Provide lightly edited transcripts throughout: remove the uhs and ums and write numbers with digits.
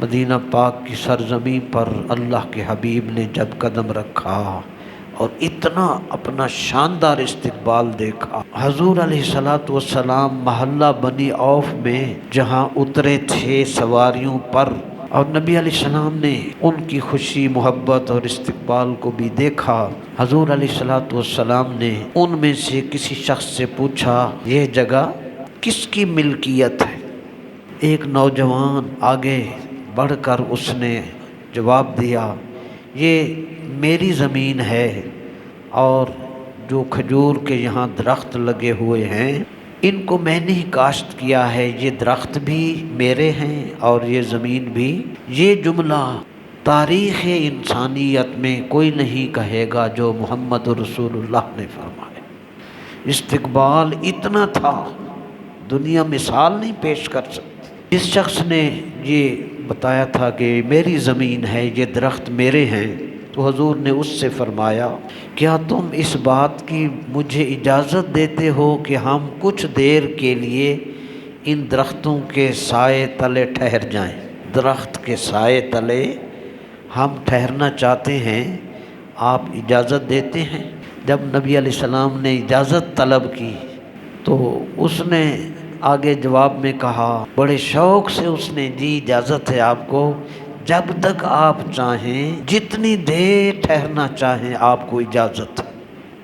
مدینہ پاک کی سرزمین پر اللہ کے حبیب نے جب قدم رکھا اور اتنا اپنا شاندار استقبال دیکھا، حضور علیہ الصلوۃ والسلام محلہ بنی عوف میں جہاں اترے تھے سواریوں پر، اور نبی علیہ السلام نے ان کی خوشی محبت اور استقبال کو بھی دیکھا۔ حضور علیہ الصلوۃ والسلام نے ان میں سے کسی شخص سے پوچھا، یہ جگہ کس کی ملکیت ہے؟ ایک نوجوان آگے بڑھ کر اس نے جواب دیا، یہ میری زمین ہے، اور جو کھجور کے یہاں درخت لگے ہوئے ہیں ان کو میں نے ہی کاشت کیا ہے، یہ درخت بھی میرے ہیں اور یہ زمین بھی۔ یہ جملہ تاریخ انسانیت میں کوئی نہیں کہے گا جو محمد رسول اللہ نے فرمایا۔ استقبال اتنا تھا، دنیا مثال نہیں پیش کر سکتی۔ جس شخص نے یہ بتایا تھا کہ میری زمین ہے، یہ درخت میرے ہیں، تو حضور نے اس سے فرمایا، کیا تم اس بات کی مجھے اجازت دیتے ہو کہ ہم کچھ دیر کے لیے ان درختوں کے سائے تلے ٹھہر جائیں؟ درخت کے سائے تلے ہم ٹھہرنا چاہتے ہیں، آپ اجازت دیتے ہیں؟ جب نبی علیہ السلام نے اجازت طلب کی تو اس نے آگے جواب میں کہا، بڑے شوق سے اس نے، جی اجازت ہے آپ کو، جب تک آپ چاہیں، جتنی دیر ٹھہرنا چاہیں آپ کو اجازت ہے۔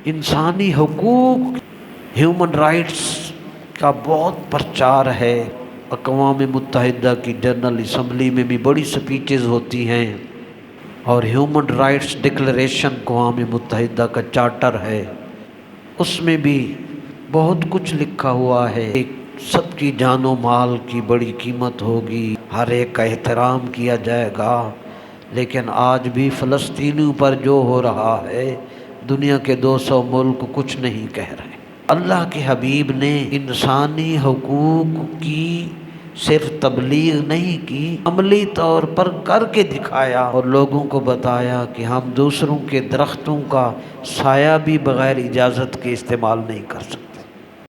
انسانی حقوق، ہیومن رائٹس کا بہت پرچار ہے۔ اقوام متحدہ کی جنرل اسمبلی میں بھی بڑی سپیچز ہوتی ہیں، اور ہیومن رائٹس ڈکلریشن اقوام متحدہ کا چارٹر ہے، اس میں بھی بہت کچھ لکھا ہوا ہے۔ سب کی جان و مال کی بڑی قیمت ہوگی، ہر ایک کا احترام کیا جائے گا، لیکن آج بھی فلسطینیوں پر جو ہو رہا ہے، دنیا کے 200 ملک کچھ نہیں کہہ رہے۔ اللہ کے حبیب نے انسانی حقوق کی صرف تبلیغ نہیں کی، عملی طور پر کر کے دکھایا اور لوگوں کو بتایا کہ ہم دوسروں کے درختوں کا سایہ بھی بغیر اجازت کے استعمال نہیں کر سکتے۔